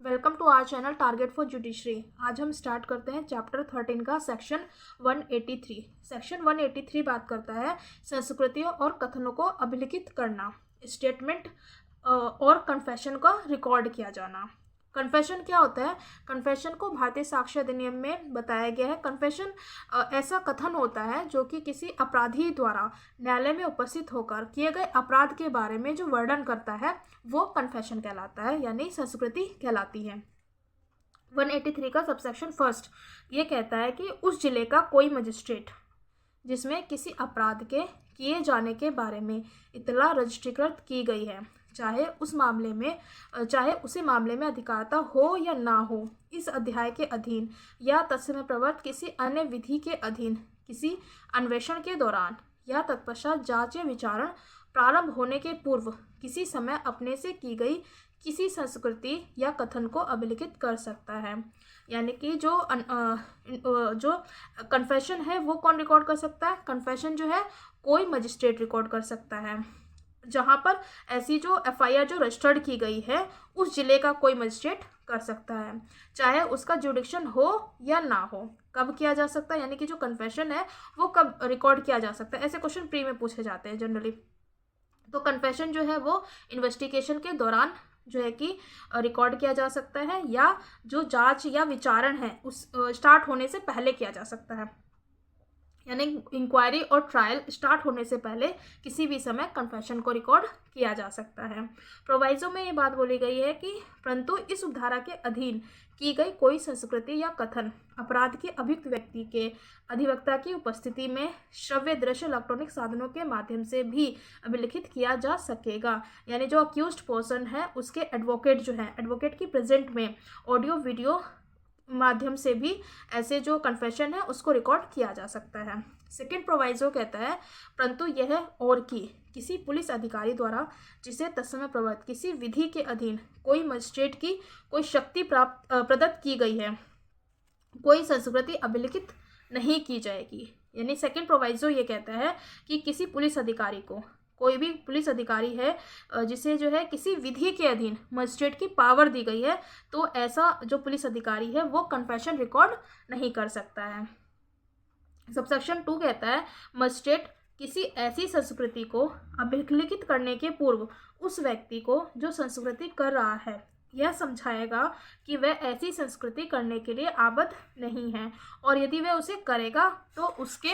Welcome to our channel target for judiciary. आज हम start करते हैं चैप्टर 13 का सेक्शन 183। सेक्शन 183 बात करता है संस्कृतियों और कथनों को अभिलिखित करना, स्टेटमेंट और कन्फेशन का रिकॉर्ड किया जाना। कन्फेशन क्या होता है? कन्फेशन को भारतीय साक्ष्य अधिनियम में बताया गया है। कन्फेशन ऐसा कथन होता है जो कि किसी अपराधी द्वारा न्यायालय में उपस्थित होकर किए गए अपराध के बारे में जो वर्णन करता है वो कन्फेशन कहलाता है, यानी संस्कृति कहलाती है। 183 का सबसेक्शन फर्स्ट ये कहता है कि उस जिले का कोई मजिस्ट्रेट जिसमें किसी अपराध के किए जाने के बारे में इतला रजिस्ट्रीकृत की गई है, चाहे उसे मामले में अधिकारता हो या ना हो, इस अध्याय के अधीन या तत्समय प्रवर्त किसी अन्य विधि के अधीन किसी अन्वेषण के दौरान या तत्पश्चात जांच या विचारण प्रारंभ होने के पूर्व किसी समय अपने से की गई किसी संस्कृति या कथन को अभिलिखित कर सकता है। यानी कि जो कन्फेशन है वो कौन रिकॉर्ड कर सकता है? कन्फेशन जो है कोई मजिस्ट्रेट रिकॉर्ड कर सकता है। जहाँ पर ऐसी जो एफआईआर जो रजिस्टर्ड की गई है उस जिले का कोई मजिस्ट्रेट कर सकता है, चाहे उसका जुडिक्शन हो या ना हो। कब किया जा सकता है? यानी कि जो कन्फेशन है वो कब रिकॉर्ड किया जा सकता है? ऐसे क्वेश्चन प्री में पूछे जाते हैं जनरली। तो कन्फेशन जो है वो इन्वेस्टिगेशन के दौरान जो है कि रिकॉर्ड किया जा सकता है, या जो जांच या विचारण है उस स्टार्ट होने से पहले किया जा सकता है। यानी इंक्वायरी और ट्रायल स्टार्ट होने से पहले किसी भी समय कन्फेशन को रिकॉर्ड किया जा सकता है। प्रोवाइजो में ये बात बोली गई है कि परंतु इस उपधारा के अधीन की गई कोई संस्कृति या कथन अपराध के अभियुक्त व्यक्ति के अधिवक्ता की उपस्थिति में श्रव्य दृश्य इलेक्ट्रॉनिक साधनों के माध्यम से भी अभिलिखित किया जा सकेगा। यानी जो अक्यूज्ड पर्सन है उसके एडवोकेट जो है, एडवोकेट की प्रेजेंट में ऑडियो वीडियो माध्यम से भी ऐसे जो कन्फेशन है उसको रिकॉर्ड किया जा सकता है। सेकेंड प्रोवाइजो कहता है परंतु यह और कि किसी पुलिस अधिकारी द्वारा जिसे तत्समय प्रवर्त किसी विधि के अधीन कोई मजिस्ट्रेट की कोई शक्ति प्रदत्त की गई है, कोई संस्कृति अभिलिखित नहीं की जाएगी। यानी सेकेंड प्रोवाइजो ये कहता है कि किसी पुलिस अधिकारी को, कोई भी पुलिस अधिकारी है जिसे जो है किसी विधि के अधीन मजिस्ट्रेट की पावर दी गई है, तो ऐसा जो पुलिस अधिकारी है वो कन्फेशन रिकॉर्ड नहीं कर सकता है। सबसेक्शन 2 कहता है मजिस्ट्रेट किसी ऐसी संस्कृति को अभिलिखित करने के पूर्व उस व्यक्ति को जो संस्कृति कर रहा है यह समझाएगा कि वह ऐसी संस्कृति करने के लिए आबद्ध नहीं है, और यदि वह उसे करेगा तो उसके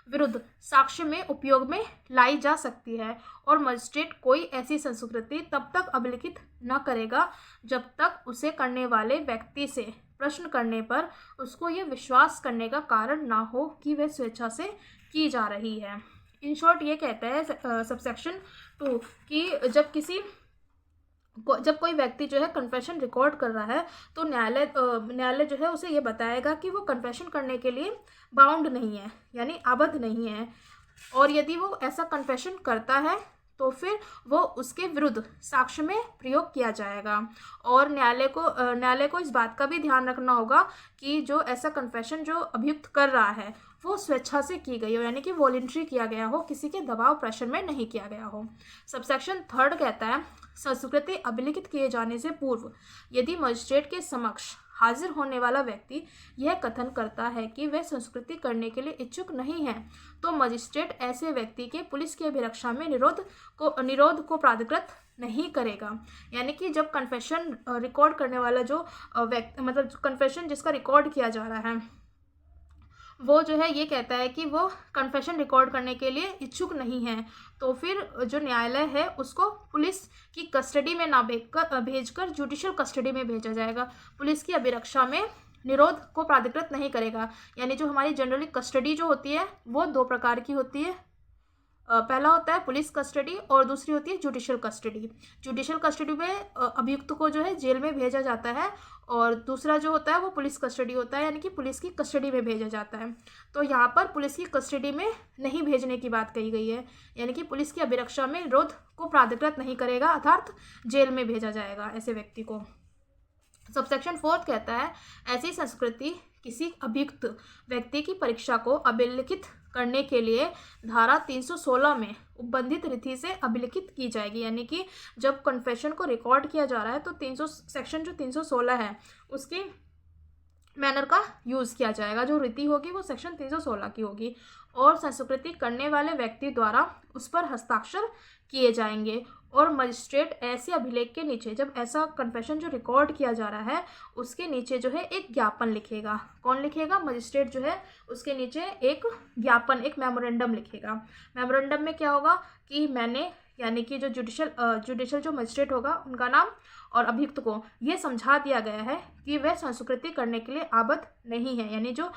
विरुद्ध साक्ष्य में उपयोग में लाई जा सकती है, और मजिस्ट्रेट कोई ऐसी संस्कृति तब तक अभिलिखित न करेगा जब तक उसे करने वाले व्यक्ति से प्रश्न करने पर उसको यह विश्वास करने का कारण ना हो कि वह स्वेच्छा से की जा रही है। इन शॉर्ट ये कहता है सबसेक्शन 2 कि जब कोई व्यक्ति जो है कन्फेशन रिकॉर्ड कर रहा है तो न्यायालय जो है उसे ये बताएगा कि वो कन्फेशन करने के लिए बाउंड नहीं है, यानी आबद्ध नहीं है, और यदि वो ऐसा कन्फेशन करता है तो फिर वो उसके विरुद्ध साक्ष्य में प्रयोग किया जाएगा। और न्यायालय को इस बात का भी ध्यान रखना होगा कि जो ऐसा कन्फेशन जो अभियुक्त कर रहा है वो स्वेच्छा से की गई हो, यानी कि वॉलंटरी किया गया हो, किसी के दबाव प्रेशर में नहीं किया गया हो। सबसेक्शन 3 कहता है संस्कृति अभिलिखित किए जाने से पूर्व यदि मजिस्ट्रेट के समक्ष हाजिर होने वाला व्यक्ति यह कथन करता है कि वह संस्कृति करने के लिए इच्छुक नहीं है, तो मजिस्ट्रेट ऐसे व्यक्ति के पुलिस की अभिरक्षा में निरोध को प्राधिकृत नहीं करेगा। यानी कि जब कन्फेशन रिकॉर्ड करने वाला जो व्यक्ति, मतलब कन्फेशन जिसका रिकॉर्ड किया जा रहा है वो जो है ये कहता है कि वो कन्फेशन रिकॉर्ड करने के लिए इच्छुक नहीं है, तो फिर जो न्यायालय है उसको पुलिस की कस्टडी में ना भेजकर जुडिशियल कस्टडी में भेजा जाएगा। पुलिस की अभिरक्षा में निरोध को प्राधिकृत नहीं करेगा। यानी जो हमारी जनरली कस्टडी जो होती है वो 2 प्रकार की होती है। पहला होता है पुलिस कस्टडी और दूसरी होती है जुडिशियल कस्टडी। जुडिशियल कस्टडी में अभियुक्त को जो है जेल में भेजा जाता है, और दूसरा जो होता है वो पुलिस कस्टडी होता है, यानी कि पुलिस की कस्टडी में भेजा जाता है। तो यहाँ पर पुलिस की कस्टडी में नहीं भेजने की बात कही गई है, यानी कि पुलिस की अभिरक्षा में विरोध को प्राधिकृत नहीं करेगा, अर्थात जेल में भेजा जाएगा ऐसे व्यक्ति को। सबसेक्शन 4 कहता है ऐसी संस्कृति किसी अभियुक्त व्यक्ति की परीक्षा को अभिलिखित करने के लिए धारा 316 में उपबंधित रीति से अभिलिखित की जाएगी। यानी कि जब कन्फेशन को रिकॉर्ड किया जा रहा है तो 300 सेक्शन जो 316 है उसकी मैनर का यूज़ किया जाएगा। जो रीति होगी वो सेक्शन 316 की होगी और संस्कृति करने वाले व्यक्ति द्वारा उस पर हस्ताक्षर किए जाएंगे। और मजिस्ट्रेट ऐसे अभिलेख के नीचे, जब ऐसा कन्फेशन जो रिकॉर्ड किया जा रहा है उसके नीचे जो है एक ज्ञापन लिखेगा। कौन लिखेगा? मजिस्ट्रेट जो है उसके नीचे एक ज्ञापन, एक मेमोरेंडम लिखेगा। मेमोरेंडम में क्या होगा कि मैंने, यानी कि जो जुडिशल जो मजिस्ट्रेट होगा उनका नाम और अभियुक्त को ये समझा दिया गया है कि वह संस्कृति करने के लिए आबद्ध नहीं है। यानी जो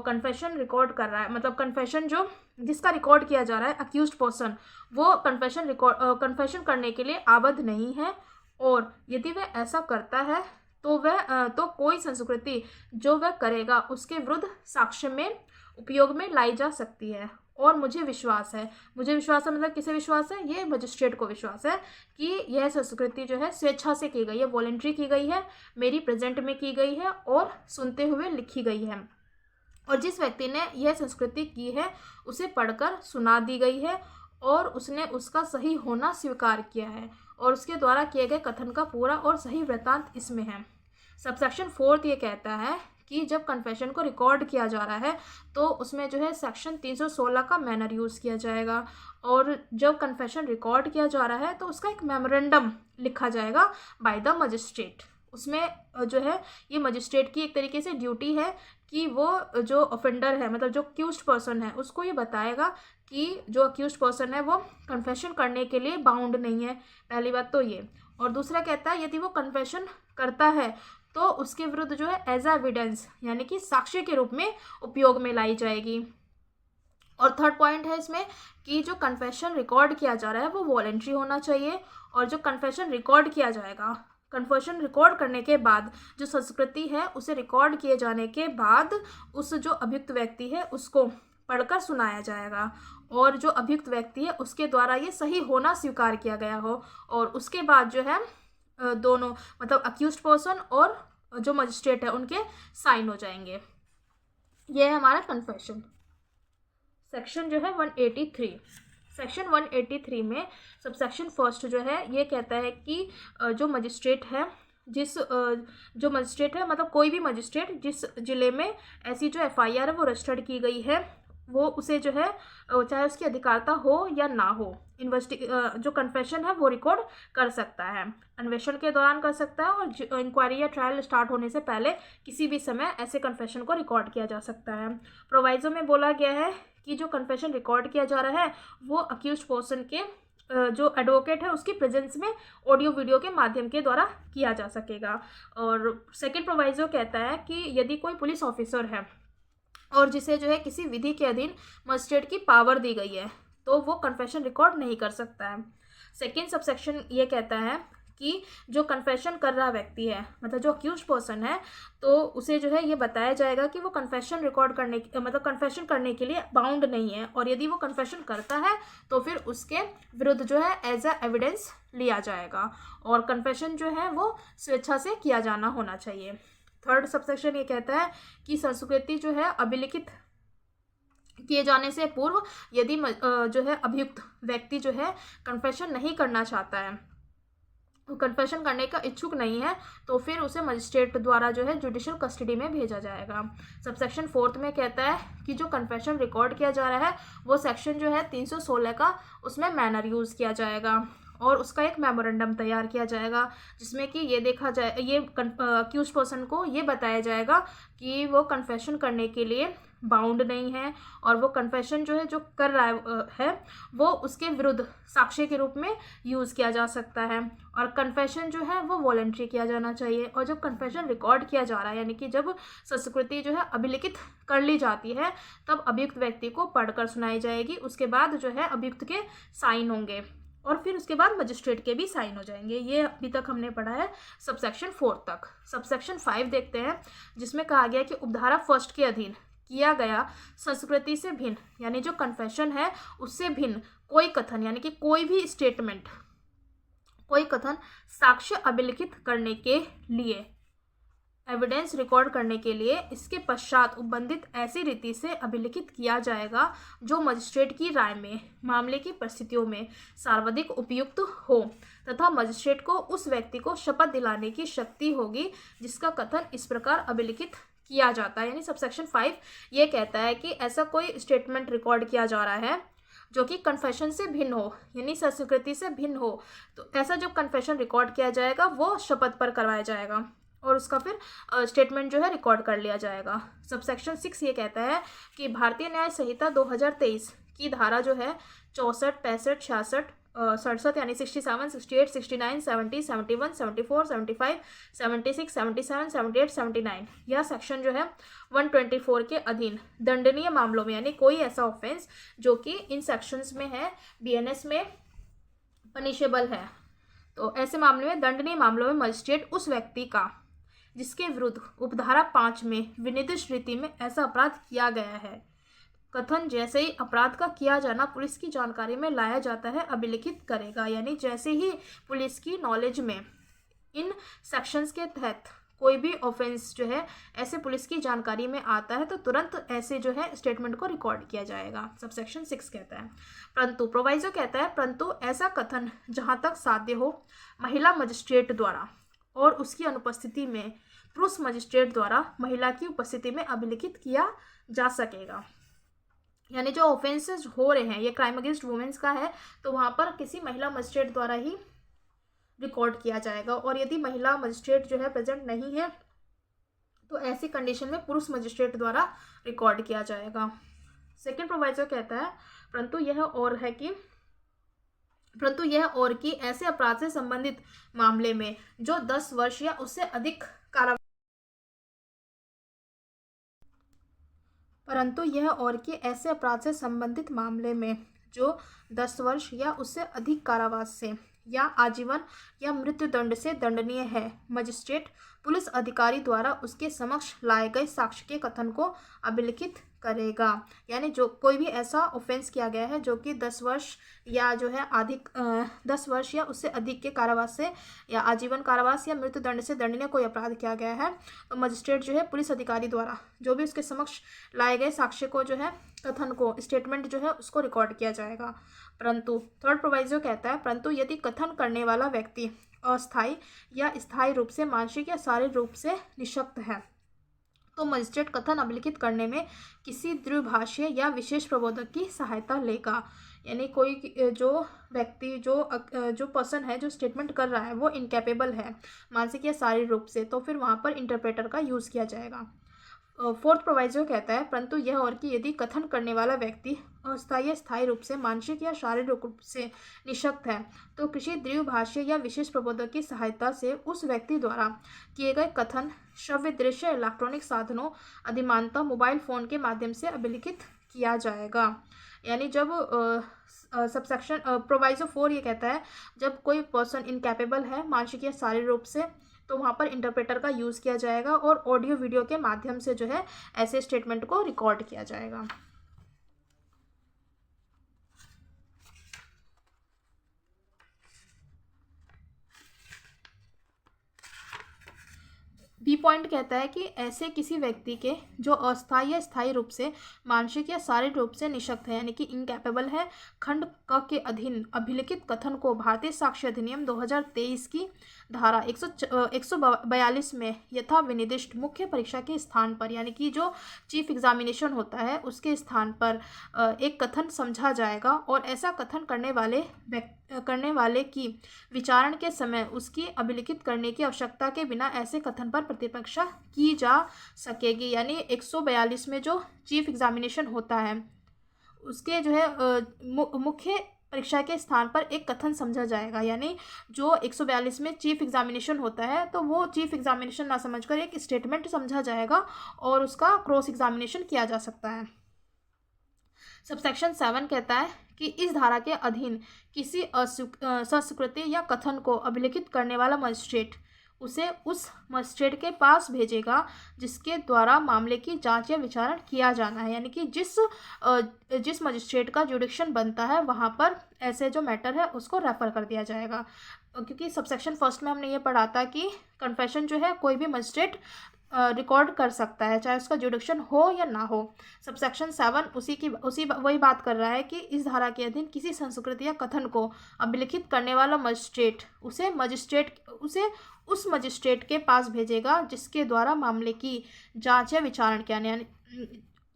कन्फेशन रिकॉर्ड कर रहा है, मतलब कन्फेशन जो जिसका रिकॉर्ड किया जा रहा है, अक्यूज्ड पर्सन, वो कन्फेशन करने के लिए आबद्ध नहीं है। और यदि वह ऐसा करता है तो कोई संस्कृति जो वह करेगा उसके विरुद्ध साक्ष्य में उपयोग में लाई जा सकती है। और मुझे विश्वास है मतलब किसे विश्वास है? ये मजिस्ट्रेट को विश्वास है कि यह संस्कृति जो है स्वेच्छा से की गई है, वॉलंटरी की गई है, मेरी प्रेजेंट में की गई है और सुनते हुए लिखी गई है। और जिस व्यक्ति ने यह संस्कृति की है उसे पढ़कर सुना दी गई है और उसने उसका सही होना स्वीकार किया है और उसके द्वारा किए गए कथन का पूरा और सही वृत्तांत इसमें है। सबसेक्शन 4 ये कहता है कि जब कन्फेशन को रिकॉर्ड किया जा रहा है तो उसमें जो है सेक्शन 316 का मैनर यूज़ किया जाएगा। और जब कन्फेशन रिकॉर्ड किया जा रहा है तो उसका एक मेमोरेंडम लिखा जाएगा बाय द मजिस्ट्रेट। उसमें जो है ये मजिस्ट्रेट की एक तरीके से ड्यूटी है कि वो जो ऑफेंडर है, मतलब जो अक्यूज्ड पर्सन है, उसको ये बताएगा कि जो अक्यूज्ड पर्सन है वो कन्फेशन करने के लिए बाउंड नहीं है। पहली बात तो ये। और दूसरा कहता है यदि वो कन्फेशन करता है तो उसके विरुद्ध जो है एज एविडेंस, यानी कि साक्ष्य के रूप में उपयोग में लाई जाएगी। और थर्ड पॉइंट है इसमें कि जो कन्फेशन रिकॉर्ड किया जा रहा है वो वॉलंटरी होना चाहिए। और जो कन्फेशन रिकॉर्ड किया जाएगा, कन्फेशन रिकॉर्ड करने के बाद जो संस्कृति है उसे रिकॉर्ड किए जाने के बाद उस जो अभियुक्त व्यक्ति है उसको पढ़कर सुनाया जाएगा और जो अभियुक्त व्यक्ति है उसके द्वारा ये सही होना स्वीकार किया गया हो। और उसके बाद जो है दोनों, मतलब अक्यूज्ड पर्सन और जो मजिस्ट्रेट है उनके साइन हो जाएंगे। ये है हमारा कन्फेशन। सेक्शन जो है 183। सेक्शन 183 में सबसेक्शन 1 जो है ये कहता है कि जो मजिस्ट्रेट है जो मजिस्ट्रेट है, मतलब कोई भी मजिस्ट्रेट जिस जिले में ऐसी जो एफआईआर है वो रजिस्टर्ड की गई है वो उसे जो है चाहे उसकी अधिकारता हो या ना हो, जो कन्फेशन है वो रिकॉर्ड कर सकता है। अन्वेषण के दौरान कर सकता है और इंक्वायरी या ट्रायल स्टार्ट होने से पहले किसी भी समय ऐसे कन्फेशन को रिकॉर्ड किया जा सकता है। प्रोवाइजो में बोला गया है कि जो कन्फेशन रिकॉर्ड किया जा रहा है वो अक्यूज्ड पर्सन के जो एडवोकेट है उसकी प्रेजेंस में ऑडियो वीडियो के माध्यम के द्वारा किया जा सकेगा। और सेकंड प्रोवाइजो कहता है कि यदि कोई पुलिस ऑफिसर है और जिसे जो है किसी विधि के अधीन मजिस्ट्रेट की पावर दी गई है तो वो कन्फेशन रिकॉर्ड नहीं कर सकता है। सेकेंड सबसेक्शन ये कहता है कि जो कन्फेशन कर रहा व्यक्ति है, मतलब जो अक्यूज्ड पर्सन है, तो उसे जो है ये बताया जाएगा कि वो कन्फेशन रिकॉर्ड करने मतलब कन्फेशन करने के लिए बाउंड नहीं है और यदि वो कन्फेशन करता है तो फिर उसके विरुद्ध जो है एज अ एविडेंस लिया जाएगा और कन्फेशन जो है वो स्वेच्छा से किया जाना होना चाहिए। थर्ड सबसेक्शन ये कहता है कि संस्कृति जो है अभिलिखित किए जाने से पूर्व यदि जो है अभियुक्त व्यक्ति जो है कन्फेशन नहीं करना चाहता है, कन्फेशन करने का इच्छुक नहीं है, तो फिर उसे मजिस्ट्रेट द्वारा जो है जुडिशियल कस्टडी में भेजा जाएगा। सबसेक्शन 4 में कहता है कि जो कन्फेशन रिकॉर्ड किया जा रहा है वो सेक्शन जो है 316 का, उसमें मैनर यूज़ किया जाएगा और उसका एक मेमोरेंडम तैयार किया जाएगा जिसमें कि ये देखा जाए, ये अक्यूज्ड पर्सन को ये बताया जाएगा कि वो कन्फेशन करने के लिए बाउंड नहीं है और वो कन्फेशन जो है जो कर रहा है वो उसके विरुद्ध साक्ष्य के रूप में यूज़ किया जा सकता है और कन्फेशन जो है वो वॉलंटरी किया जाना चाहिए। और जब कन्फेशन रिकॉर्ड किया जा रहा है, यानी कि जब संस्कृति जो है अभिलिखित कर ली जाती है, तब अभियुक्त व्यक्ति को पढ़कर सुनाई जाएगी। उसके बाद जो है अभियुक्त के साइन होंगे और फिर उसके बाद मजिस्ट्रेट के भी साइन हो जाएंगे। ये अभी तक हमने पढ़ा है सबसेक्शन 4 तक। सबसेक्शन 5 देखते हैं जिसमें कहा गया कि उपधारा 1 के अधीन किया गया संस्कृति से भिन्न, यानी जो कन्फेशन है उससे भिन्न कोई कथन, यानी कि कोई भी स्टेटमेंट, कोई कथन साक्ष्य अभिलिखित करने के लिए एविडेंस रिकॉर्ड करने के लिए इसके पश्चात उपबंधित ऐसी रीति से अभिलिखित किया जाएगा जो मजिस्ट्रेट की राय में मामले की परिस्थितियों में सर्वाधिक उपयुक्त हो तथा मजिस्ट्रेट को उस व्यक्ति को शपथ दिलाने की शक्ति होगी जिसका कथन इस प्रकार अभिलिखित किया जाता है। यानी सबसेक्शन 5 ये कहता है कि ऐसा कोई स्टेटमेंट रिकॉर्ड किया जा रहा है जो कि कन्फेशन से भिन्न हो, यानी सस्वीकृति से भिन्न हो, तो ऐसा जब कन्फेशन रिकॉर्ड किया जाएगा वो शपथ पर करवाया जाएगा और उसका फिर स्टेटमेंट जो है रिकॉर्ड कर लिया जाएगा। सबसेक्शन 6 ये कहता है कि भारतीय न्याय संहिता 2023 की धारा जो है 64, 65, 66, 67 यानी 67, 68, 69, 70, 71, 74, 75, 76, 77, 78, 79 यह सेक्शन जो है 124 के अधीन दंडनीय मामलों में, यानी कोई ऐसा ऑफेंस जो कि इन सेक्शंस में है बीएनएस में पनिशेबल है, तो ऐसे मामले में दंडनीय मामलों में मजिस्ट्रेट उस व्यक्ति का जिसके विरुद्ध उपधारा 5 में विनिर्दिष्ट रीति में ऐसा अपराध किया गया है कथन जैसे ही अपराध का किया जाना पुलिस की जानकारी में लाया जाता है अभिलिखित करेगा। यानी जैसे ही पुलिस की नॉलेज में इन सेक्शंस के तहत कोई भी ऑफेंस जो है ऐसे पुलिस की जानकारी में आता है तो तुरंत ऐसे जो है स्टेटमेंट को रिकॉर्ड किया जाएगा, सबसेक्शन 6 कहता है। परंतु प्रोवाइजो कहता है परंतु ऐसा कथन जहां तक साध्य हो महिला मजिस्ट्रेट द्वारा और उसकी अनुपस्थिति में पुरुष मजिस्ट्रेट द्वारा महिला की उपस्थिति में अभिलिखित किया जा सकेगा। यानी जो ऑफेंसेस हो रहे हैं ये क्राइम अगेंस्ट वुमेन्स का है तो वहाँ पर किसी महिला मजिस्ट्रेट द्वारा ही रिकॉर्ड किया जाएगा, और यदि महिला मजिस्ट्रेट जो है प्रेजेंट नहीं है तो ऐसी कंडीशन में पुरुष मजिस्ट्रेट द्वारा रिकॉर्ड किया जाएगा। सेकेंड प्रोवाइजो कहता है परंतु यह और कि ऐसे अपराध से संबंधित मामले में जो 10 वर्ष या उससे अधिक कारावास परंतु यह और कि ऐसे अपराध से संबंधित मामले में जो 10 वर्ष या उससे अधिक कारावास से या आजीवन या मृत्यु दंड से दंडनीय है मजिस्ट्रेट पुलिस अधिकारी द्वारा उसके समक्ष लाए गए साक्ष्य के कथन को अभिलिखित करेगा। यानी जो कोई भी ऐसा ऑफेंस किया गया है जो कि 10 वर्ष या जो है 10 वर्ष या उससे अधिक के कारावास से या आजीवन कारावास या मृत्यु दंड से दंडनीय कोई अपराध किया गया है तो मजिस्ट्रेट जो है पुलिस अधिकारी द्वारा जो भी उसके समक्ष लाए गए साक्ष्य को जो है कथन को स्टेटमेंट जो है उसको रिकॉर्ड किया जाएगा। परंतु थर्ड प्रोवाइजो कहता है परंतु यदि कथन करने वाला व्यक्ति अस्थायी या स्थायी रूप से मानसिक या शारीरिक रूप से निःशक्त है तो मजिस्ट्रेट कथन अभिलिखित करने में किसी द्विभाषीय या विशेष प्रबोधक की सहायता लेगा। यानी कोई जो व्यक्ति जो पर्सन है जो स्टेटमेंट कर रहा है वो इनकैपेबल है मानसिक या शारीरिक रूप से तो फिर वहाँ पर इंटरप्रेटर का यूज़ किया जाएगा। फोर्थ प्रोवाइजो कहता है परंतु यह और कि यदि कथन करने वाला व्यक्ति अस्थायी या स्थायी रूप से मानसिक या शारीरिक रूप से निःशक्त है तो किसी द्विभाषीय या विशेष प्रबोधक की सहायता से उस व्यक्ति द्वारा किए गए कथन श्रव्य दृश्य इलेक्ट्रॉनिक साधनों अधिमानतः मोबाइल फ़ोन के माध्यम से अभिलिखित किया जाएगा। यानी जब सबसेक्शन प्रोवाइजो 4 ये कहता है जब कोई पर्सन इनकैपेबल है मानसिक या शारीरिक रूप से तो वहाँ पर इंटरप्रेटर का यूज़ किया जाएगा और ऑडियो वीडियो के माध्यम से जो है ऐसे स्टेटमेंट को रिकॉर्ड किया जाएगा। बी पॉइंट कहता है कि ऐसे किसी व्यक्ति के जो अस्थायी या स्थायी रूप से मानसिक या शारीरिक रूप से निःशक्त है यानी कि इनकैपेबल है खंड क के अधीन अभिलिखित कथन को भारतीय साक्ष्य अधिनियम 2023 की धारा 142 में यथा विनिर्दिष्ट मुख्य परीक्षा के स्थान पर यानी कि जो चीफ एग्जामिनेशन होता है उसके स्थान पर एक कथन समझा जाएगा और ऐसा कथन करने वाले की विचारण के समय उसकी अभिलिखित करने की आवश्यकता के बिना ऐसे कथन पर प्रतिपक्षा की जा सकेगी। यानी 142 में जो चीफ एग्जामिनेशन होता है उसके जो है मुख्य परीक्षा के स्थान पर एक कथन समझा जाएगा। यानी जो 142 में चीफ एग्जामिनेशन होता है तो वो चीफ एग्जामिनेशन ना समझकर एक स्टेटमेंट समझा जाएगा और उसका क्रॉस एग्जामिनेशन किया जा सकता है। सबसेक्शन 7 कहता है कि इस धारा के अधीन किसी संस्कृति या कथन को अभिलिखित करने वाला मजिस्ट्रेट उसे उस मजिस्ट्रेट के पास भेजेगा जिसके द्वारा मामले की जांच या विचारण किया जाना है। यानी कि जिस मजिस्ट्रेट का जुडिक्शन बनता है वहाँ पर ऐसे जो मैटर है उसको रेफर कर दिया जाएगा। क्योंकि सबसेक्शन फर्स्ट में हमने ये पढ़ा था कि कन्फेशन जो है कोई भी मजिस्ट्रेट रिकॉर्ड कर सकता है, चाहे उसका जुडिक्शन हो या ना हो। सबसेक्शन 7 वही बात कर रहा है कि इस धारा के अधीन किसी संस्कृति या कथन को अभिलिखित करने वाला मजिस्ट्रेट उसे उस मजिस्ट्रेट के पास भेजेगा जिसके द्वारा मामले की जांच या विचारण किया, यानी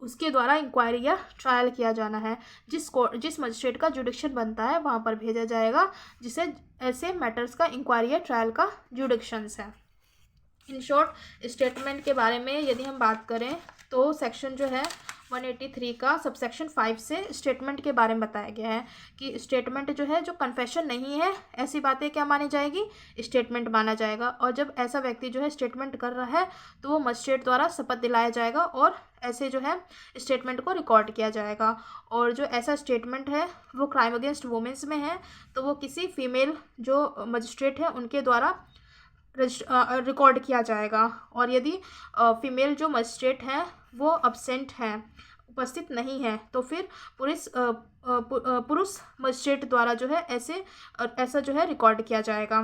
उसके द्वारा इंक्वायरी या ट्रायल किया जाना है। जिस मजिस्ट्रेट का जुडिक्शन बनता है वहाँ पर भेजा जाएगा जिसे ऐसे मैटर्स का इंक्वायरी या ट्रायल का जुडिक्शंस है। इन शॉर्ट स्टेटमेंट के बारे में यदि हम बात करें तो सेक्शन जो है 183 का सबसेक्शन 5 से स्टेटमेंट के बारे में बताया गया है कि स्टेटमेंट जो है जो कन्फेशन नहीं है ऐसी बातें क्या मानी जाएगी, स्टेटमेंट माना जाएगा। और जब ऐसा व्यक्ति जो है स्टेटमेंट कर रहा है तो वो मजिस्ट्रेट द्वारा शपथ दिलाया जाएगा और ऐसे जो है स्टेटमेंट को रिकॉर्ड किया जाएगा। और जो ऐसा स्टेटमेंट है वो क्राइम अगेंस्ट वुमेन्स में है तो वो किसी फीमेल जो मजिस्ट्रेट है उनके द्वारा रिकॉर्ड किया जाएगा। और यदि फीमेल जो मजिस्ट्रेट हैं वो अब्सेंट हैं, उपस्थित नहीं है, तो फिर पुरुष मजिस्ट्रेट द्वारा जो है ऐसा जो है रिकॉर्ड किया जाएगा।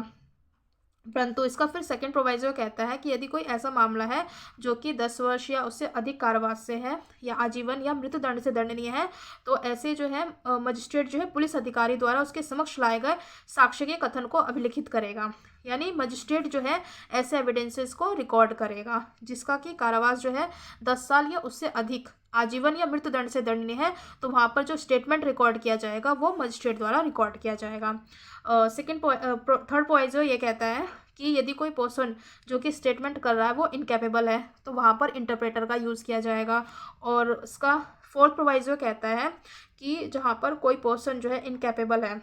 परंतु इसका फिर सेकंड प्रोवाइजो कहता है कि यदि कोई ऐसा मामला है जो कि 10 वर्ष या उससे अधिक कारावास से है या आजीवन या मृत्युदंड से दंडनीय है तो ऐसे जो है मजिस्ट्रेट जो है पुलिस अधिकारी द्वारा उसके समक्ष लाए गए साक्ष्य के कथन को अभिलिखित करेगा, यानी मजिस्ट्रेट जो है ऐसे एविडेंसेस को रिकॉर्ड करेगा जिसका कि कारावास जो है 10 साल या उससे अधिक, आजीवन या मृत्युदंड से दंडनीय है, तो वहाँ पर जो स्टेटमेंट रिकॉर्ड किया जाएगा वो मजिस्ट्रेट द्वारा रिकॉर्ड किया जाएगा। थर्ड प्रोवाइजो ये कहता है कि यदि कोई पर्सन जो कि स्टेटमेंट कर रहा है वो इनकैपेबल है तो वहाँ पर इंटरप्रेटर का यूज़ किया जाएगा। और उसका फोर्थ प्रोवाइजो कहता है कि जहाँ पर कोई पर्सन जो है इनकैपेबल है,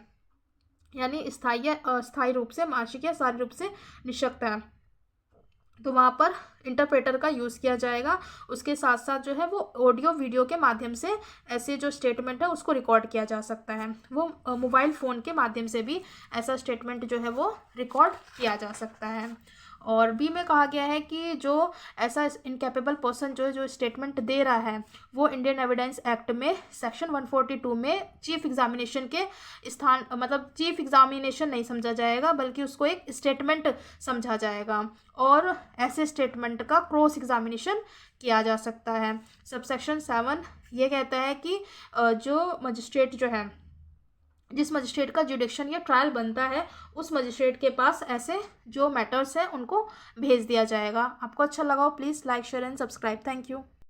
यानी स्थायी या अस्थायी रूप से, मानसिक या शारीरिक रूप से निःशक्त है, तो वहाँ पर इंटरप्रेटर का यूज़ किया जाएगा। उसके साथ साथ जो है वो ऑडियो वीडियो के माध्यम से ऐसे जो स्टेटमेंट है उसको रिकॉर्ड किया जा सकता है। वो मोबाइल फ़ोन के माध्यम से भी ऐसा स्टेटमेंट जो है वो रिकॉर्ड किया जा सकता है। और बी में कहा गया है कि जो ऐसा इनकैपेबल पर्सन जो स्टेटमेंट दे रहा है वो इंडियन एविडेंस एक्ट में सेक्शन 142 में चीफ एग्जामिनेशन के स्थान, मतलब चीफ एग्जामिनेशन नहीं समझा जाएगा बल्कि उसको एक स्टेटमेंट समझा जाएगा और ऐसे स्टेटमेंट का क्रॉस एग्जामिनेशन किया जा सकता है। सबसेक्शन 7 ये कहता है कि जो मजिस्ट्रेट जो है, जिस मजिस्ट्रेट का जुडिक्शन या ट्रायल बनता है उस मजिस्ट्रेट के पास ऐसे जो मैटर्स हैं उनको भेज दिया जाएगा। आपको अच्छा लगा हो please like share and subscribe. Thank you.